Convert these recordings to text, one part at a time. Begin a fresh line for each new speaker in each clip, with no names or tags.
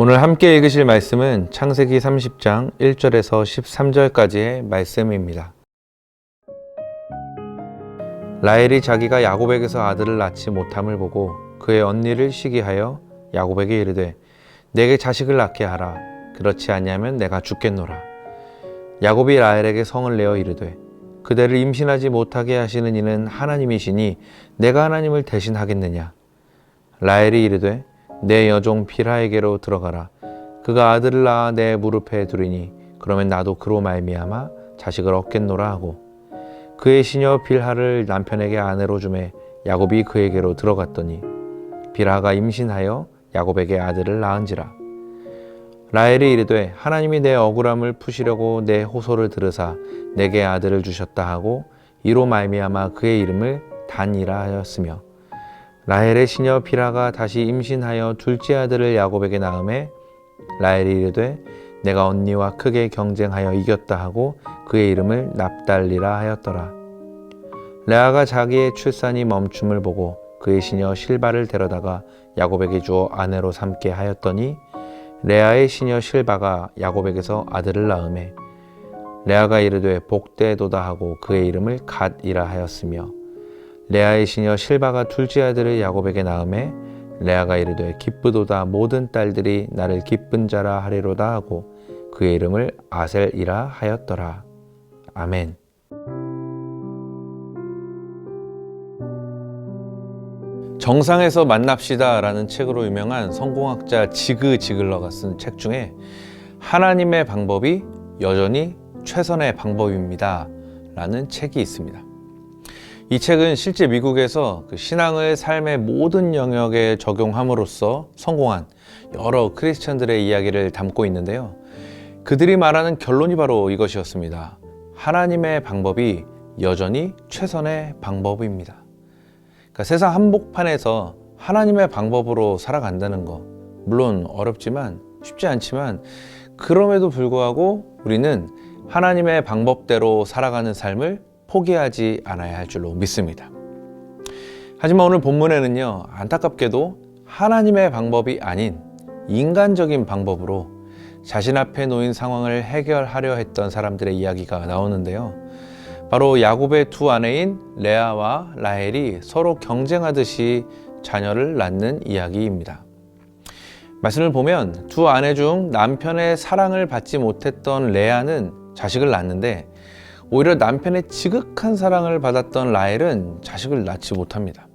오늘 함께 읽으실 말씀은 창세기 30장 1절에서 13절까지의 말씀입니다. 라헬이 자기가 야곱에게서 아들을 낳지 못함을 보고 그의 언니를 시기하여 야곱에게 이르되 내게 자식을 낳게 하라. 그렇지 아니하면 내가 죽겠노라. 야곱이 라헬에게 성을 내어 이르되 그대를 임신하지 못하게 하시는 이는 하나님이시니 내가 하나님을 대신하겠느냐. 라헬이 이르되 내 여종 빌하에게로 들어가라. 그가 아들을 낳아 내 무릎에 두리니 그러면 나도 그로 말미암아 자식을 얻겠노라 하고 그의 시녀 빌하를 남편에게 아내로 주매 야곱이 그에게로 들어갔더니 빌하가 임신하여 야곱에게 아들을 낳은지라. 라헬이 이르되 하나님이 내 억울함을 푸시려고 내 호소를 들으사 내게 아들을 주셨다 하고 이로 말미암아 그의 이름을 단이라 하였으며 라헬의 시녀 빌하가 다시 임신하여 둘째 아들을 야곱에게 낳음에 라헬이 이르되 내가 언니와 크게 경쟁하여 이겼다 하고 그의 이름을 납달리라 하였더라. 레아가 자기의 출산이 멈춤을 보고 그의 시녀 실바를 데려다가 야곱에게 주어 아내로 삼게 하였더니 레아의 시녀 실바가 야곱에게서 아들을 낳음에 레아가 이르되 복되도다 하고 그의 이름을 갓이라 하였으며 레아의 시녀 실바가 둘째 아들을 야곱에게 낳음에 레아가 이르되 기쁘도다 모든 딸들이 나를 기쁜 자라 하리로다 하고 그의 이름을 아셀이라 하였더라. 아멘. 정상에서 만납시다 라는 책으로 유명한 성공학자 지그 지글러가 쓴 책 중에 하나님의 방법이 여전히 최선의 방법입니다 라는 책이 있습니다. 이 책은 실제 미국에서 신앙을 삶의 모든 영역에 적용함으로써 성공한 여러 크리스천들의 이야기를 담고 있는데요. 그들이 말하는 결론이 바로 이것이었습니다. 하나님의 방법이 여전히 최선의 방법입니다. 그러니까 세상 한복판에서 하나님의 방법으로 살아간다는 거, 물론 어렵지만 쉽지 않지만 그럼에도 불구하고 우리는 하나님의 방법대로 살아가는 삶을 포기하지 않아야 할 줄로 믿습니다. 하지만 오늘 본문에는요, 안타깝게도 하나님의 방법이 아닌 인간적인 방법으로 자신 앞에 놓인 상황을 해결하려 했던 사람들의 이야기가 나오는데요. 바로 야곱의 두 아내인 레아와 라헬이 서로 경쟁하듯이 자녀를 낳는 이야기입니다. 말씀을 보면 두 아내 중 남편의 사랑을 받지 못했던 레아는 자식을 낳는데 오히려 남편의 지극한 사랑을 받았던 라헬은 자식을 낳지 못합니다.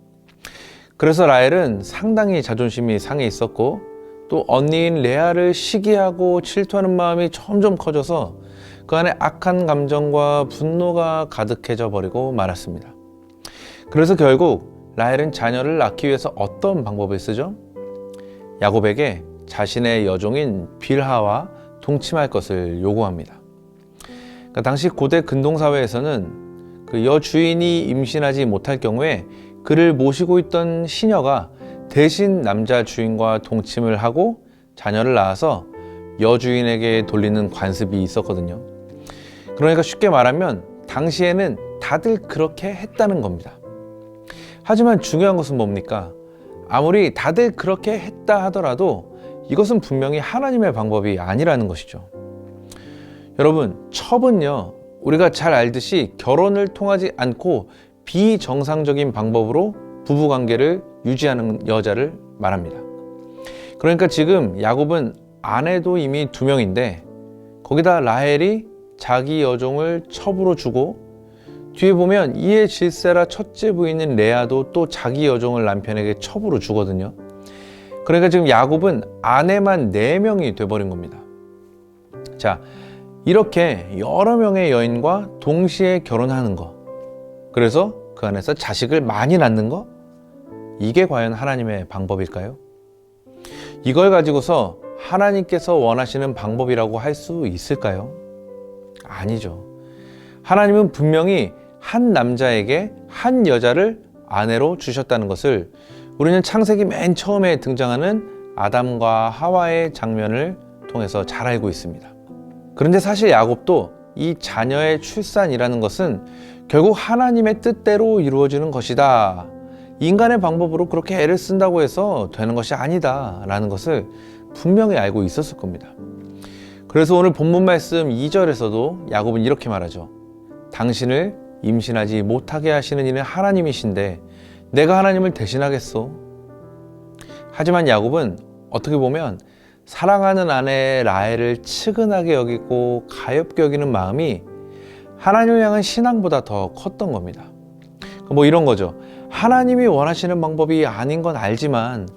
그래서 라헬은 상당히 자존심이 상해 있었고 또 언니인 레아를 시기하고 질투하는 마음이 점점 커져서 그 안에 악한 감정과 분노가 가득해져 버리고 말았습니다. 그래서 결국 라헬은 자녀를 낳기 위해서 어떤 방법을 쓰죠? 야곱에게 자신의 여종인 빌하와 동침할 것을 요구합니다. 그러니까 당시 고대 근동사회에서는 그 여주인이 임신하지 못할 경우에 그를 모시고 있던 시녀가 대신 남자 주인과 동침을 하고 자녀를 낳아서 여주인에게 돌리는 관습이 있었거든요. 그러니까 쉽게 말하면 당시에는 다들 그렇게 했다는 겁니다. 하지만 중요한 것은 뭡니까? 아무리 다들 그렇게 했다 하더라도 이것은 분명히 하나님의 방법이 아니라는 것이죠. 여러분, 첩은요, 우리가 잘 알듯이 결혼을 통하지 않고 비정상적인 방법으로 부부관계를 유지하는 여자를 말합니다. 그러니까 지금 야곱은 아내도 이미 2명인데 거기다 라헬이 자기 여종을 첩으로 주고 뒤에 보면 이에 질세라 첫째 부인인 레아도 또 자기 여종을 남편에게 첩으로 주거든요. 그러니까 지금 야곱은 아내만 4명이 돼버린 겁니다. 자, 이렇게 여러 명의 여인과 동시에 결혼하는 거, 그래서 그 안에서 자식을 많이 낳는 거, 이게 과연 하나님의 방법일까요? 이걸 가지고서 하나님께서 원하시는 방법이라고 할 수 있을까요? 아니죠. 하나님은 분명히 한 남자에게 한 여자를 아내로 주셨다는 것을 우리는 창세기 맨 처음에 등장하는 아담과 하와의 장면을 통해서 잘 알고 있습니다. 그런데 사실 야곱도 이 자녀의 출산이라는 것은 결국 하나님의 뜻대로 이루어지는 것이다. 인간의 방법으로 그렇게 애를 쓴다고 해서 되는 것이 아니다 라는 것을 분명히 알고 있었을 겁니다. 그래서 오늘 본문 말씀 2절에서도 야곱은 이렇게 말하죠. 당신을 임신하지 못하게 하시는 이는 하나님이신데 내가 하나님을 대신하겠소? 하지만 야곱은 어떻게 보면 사랑하는 아내 라헬을 측은하게 여기고 가엾게 여기는 마음이 하나님을 향한 신앙보다 더 컸던 겁니다. 뭐 이런 거죠. 하나님이 원하시는 방법이 아닌 건 알지만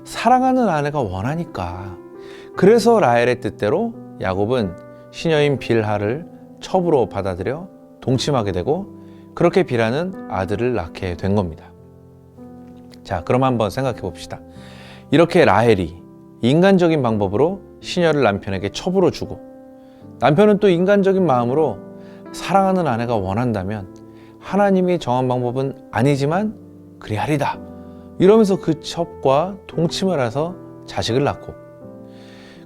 사랑하는 아내가 원하니까, 그래서 라헬의 뜻대로 야곱은 시녀인 빌하를 첩으로 받아들여 동침하게 되고 그렇게 빌하는 아들을 낳게 된 겁니다. 자, 그럼 한번 생각해 봅시다. 이렇게 라헬이 인간적인 방법으로 시녀를 남편에게 첩으로 주고 남편은 또 인간적인 마음으로 사랑하는 아내가 원한다면 하나님이 정한 방법은 아니지만 그리하리다 이러면서 그 첩과 동침을 해서 자식을 낳고,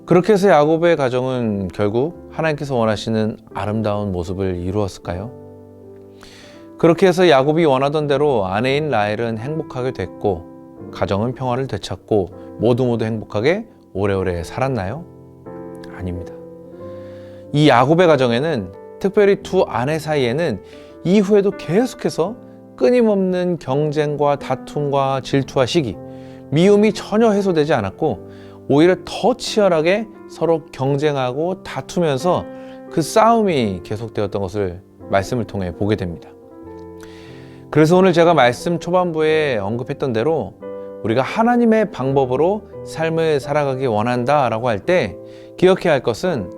그렇게 해서 야곱의 가정은 결국 하나님께서 원하시는 아름다운 모습을 이루었을까요? 그렇게 해서 야곱이 원하던 대로 아내인 라헬은 행복하게 됐고 가정은 평화를 되찾고 모두 행복하게 오래오래 살았나요? 아닙니다. 이 야곱의 가정에는, 특별히 두 아내 사이에는 이후에도 계속해서 끊임없는 경쟁과 다툼과 질투와 시기, 미움이 전혀 해소되지 않았고 오히려 더 치열하게 서로 경쟁하고 다투면서 그 싸움이 계속되었던 것을 말씀을 통해 보게 됩니다. 그래서 오늘 제가 말씀 초반부에 언급했던 대로 우리가 하나님의 방법으로 삶을 살아가기 원한다라고 할 때 기억해야 할 것은,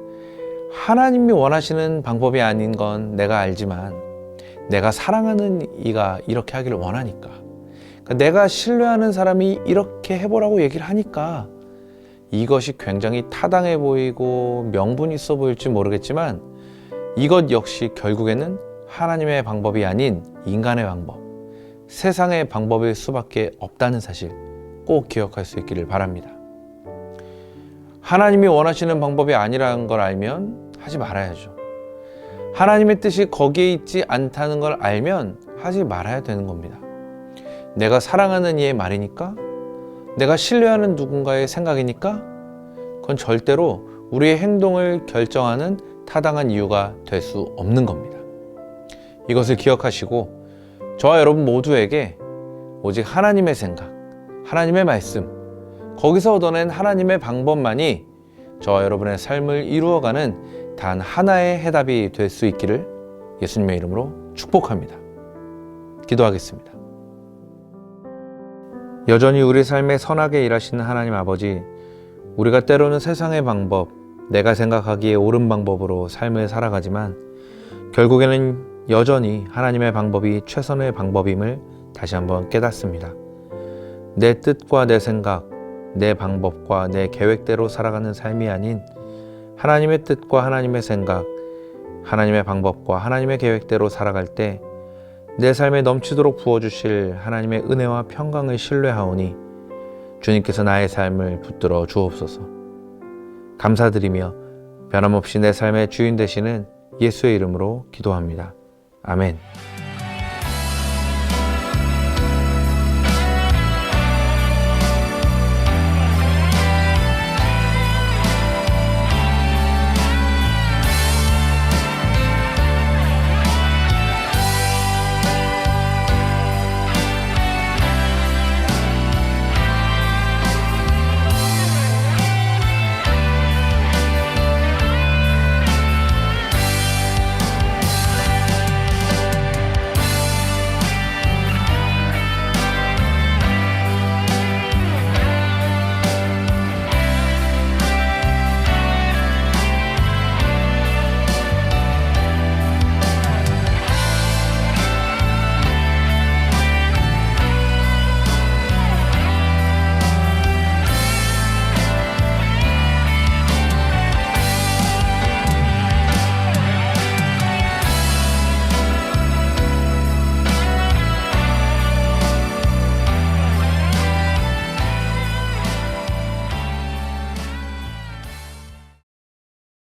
하나님이 원하시는 방법이 아닌 건 내가 알지만 내가 사랑하는 이가 이렇게 하기를 원하니까, 그러니까 내가 신뢰하는 사람이 이렇게 해보라고 얘기를 하니까 이것이 굉장히 타당해 보이고 명분 있어 보일지 모르겠지만 이것 역시 결국에는 하나님의 방법이 아닌 인간의 방법, 세상의 방법일 수밖에 없다는 사실 꼭 기억할 수 있기를 바랍니다. 하나님이 원하시는 방법이 아니라는 걸 알면 하지 말아야죠. 하나님의 뜻이 거기에 있지 않다는 걸 알면 하지 말아야 되는 겁니다. 내가 사랑하는 이의 말이니까, 내가 신뢰하는 누군가의 생각이니까 그건 절대로 우리의 행동을 결정하는 타당한 이유가 될 수 없는 겁니다. 이것을 기억하시고 저와 여러분 모두에게 오직 하나님의 생각, 하나님의 말씀, 거기서 얻어낸 하나님의 방법만이 저와 여러분의 삶을 이루어가는 단 하나의 해답이 될 수 있기를 예수님의 이름으로 축복합니다. 기도하겠습니다. 여전히 우리 삶에 선하게 일하시는 하나님 아버지, 우리가 때로는 세상의 방법, 내가 생각하기에 옳은 방법으로 삶을 살아가지만 결국에는 여전히 하나님의 방법이 최선의 방법임을 다시 한번 깨닫습니다. 내 뜻과 내 생각, 내 방법과 내 계획대로 살아가는 삶이 아닌 하나님의 뜻과 하나님의 생각, 하나님의 방법과 하나님의 계획대로 살아갈 때 내 삶에 넘치도록 부어주실 하나님의 은혜와 평강을 신뢰하오니 주님께서 나의 삶을 붙들어 주옵소서. 감사드리며 변함없이 내 삶의 주인 되시는 예수의 이름으로 기도합니다. 아멘.